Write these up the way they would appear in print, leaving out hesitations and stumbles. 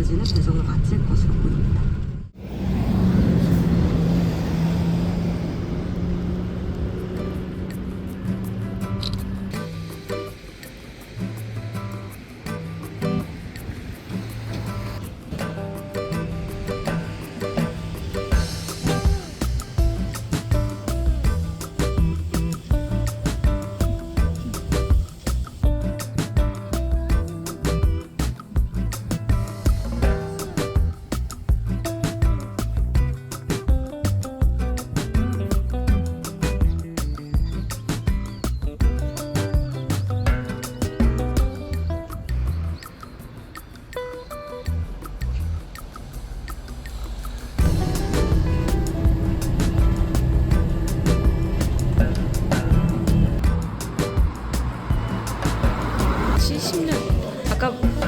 10월까지는 배송을 마칠 것으로 보입니다.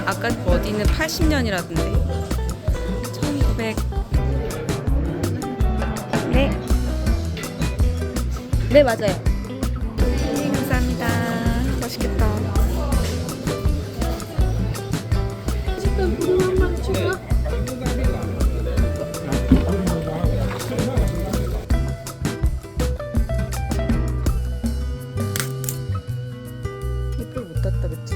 아까 버디는 80년이라던데. 1900. 네. 네, 맞아요. 네, 감사합니다. 맛있겠다. 식단 부분 한 마리 추가? 잎을 못 땄다, 그치?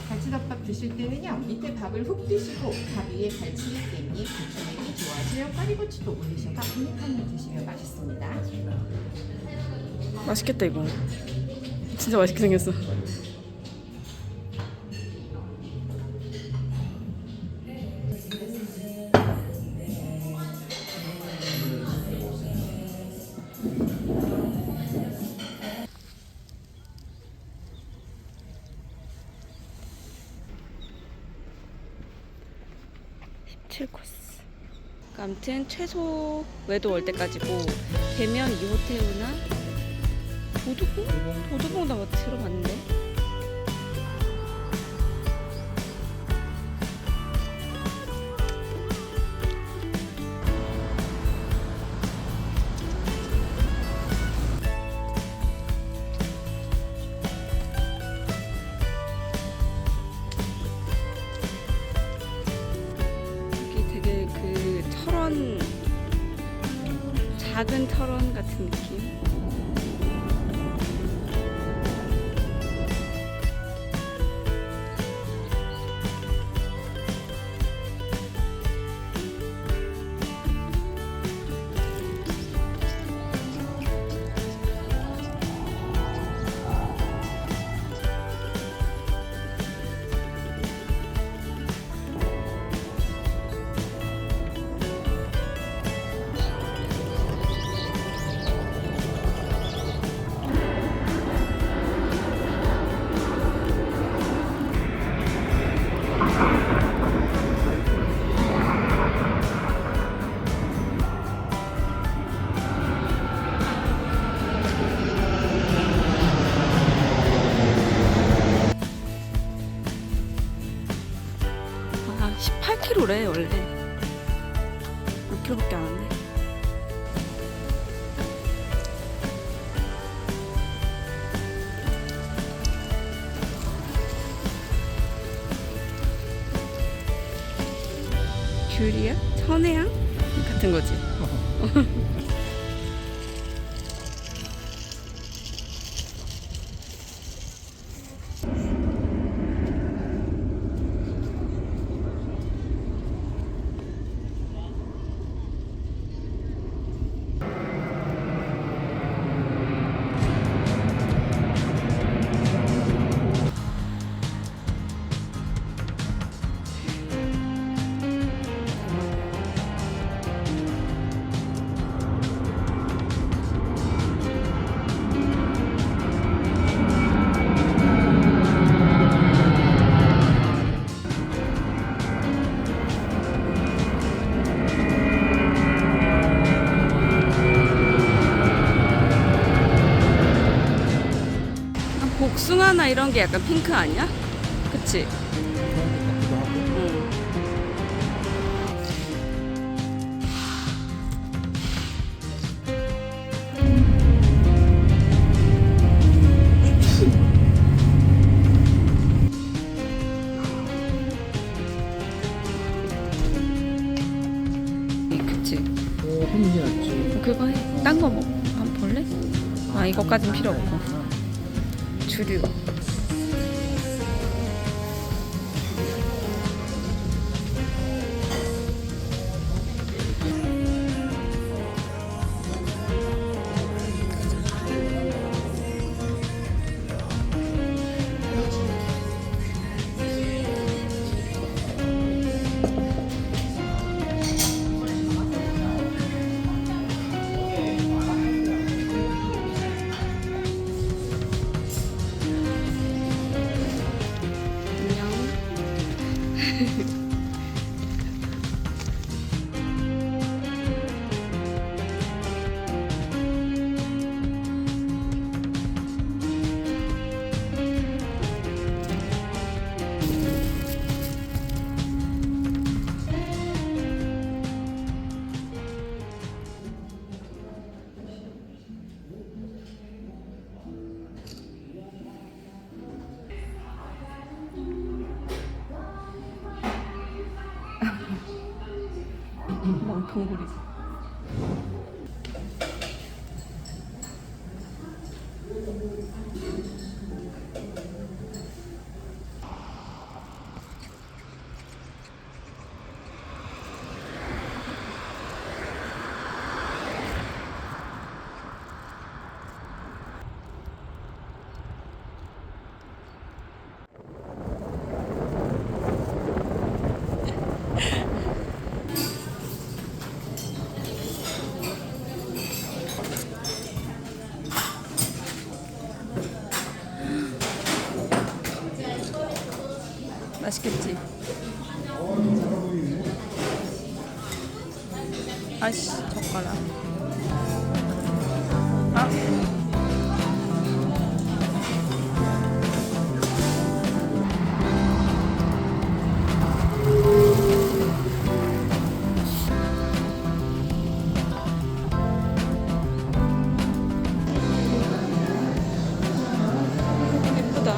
갈치덮밥 드실 때는요, 밑에 밥을 훅 드시고 밥 위에 갈치를 깻잎, 고추냉이 좋아하시면 까리고추도 올리셔서 한입한입 드시면 맛있습니다. 맛있겠다, 이거. 진짜 맛있게 생겼어. 코스. 아무튼 최소 외도 올 때까지고 되면 이호태우나 도두봉 나 들어봤는데. 작은 철원 같은 느낌. 아, 18km래 원래. 6km밖에 안 왔네. 귤이야? 천혜향? 같은 거지. 핑크나 이런 게 약간 핑크 아니야? 그치? 응. 그치? 햇님이 낫지. 그거 해. 딴 거 먹. 한번 볼래? 아 이거까진 필요 없고. 주류. 멍텅구리. 맛있겠지? 아이씨 젓가락. 아. 예쁘다.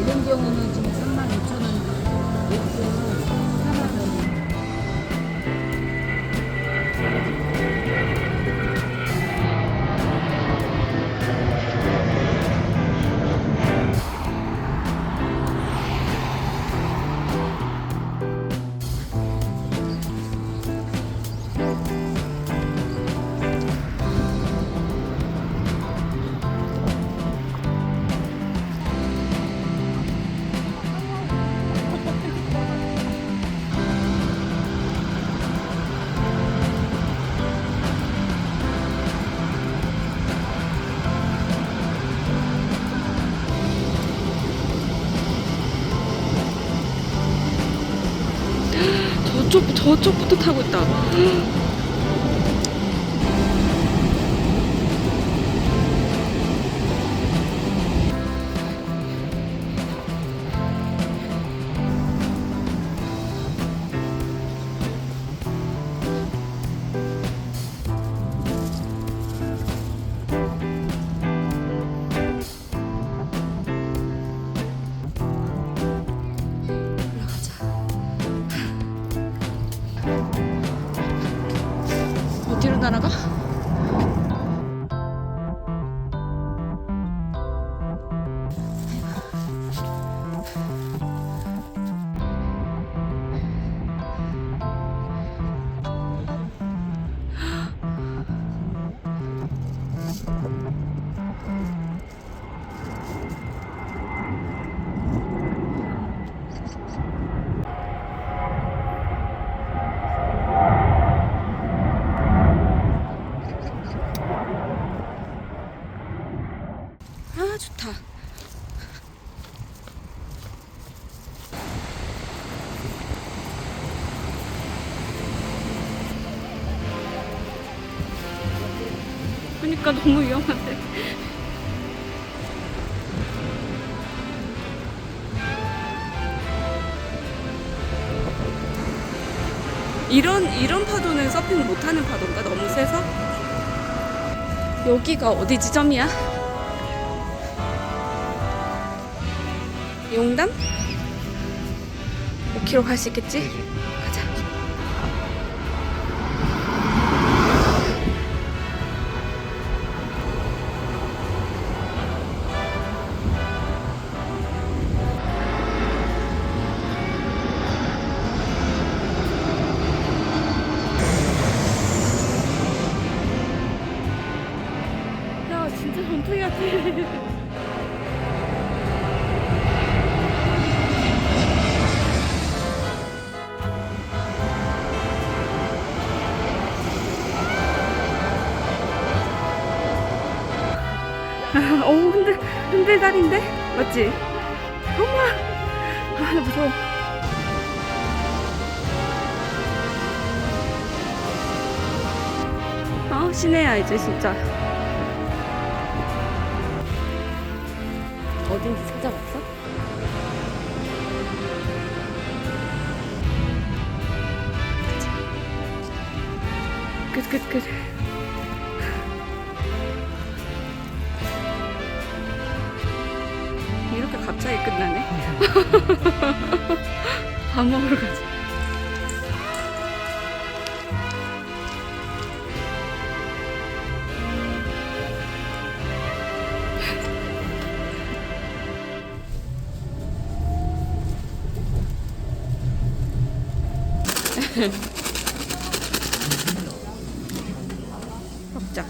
이런 경우는 지금 35,000원. 예쁘는 4만 원. 저쪽부터 타고 있다. 어디로 날아가? 아 좋다. 그러니까 너무 위험한데. 이런 파도는 서핑 못하는 파도인가? 너무 세서? 여기가 어디 지점이야? 용담? 5km 갈 수 있겠지? 가자. 야, 진짜 전투기 같아. 오, 흔들다리인데? 맞지? 엄마! 아, 나 무서워. 시내야, 이제 진짜. 어딘지 찾아봤어? 끝. 이렇게 갑자기 끝나네. 밥 먹으러 가자. 먹자.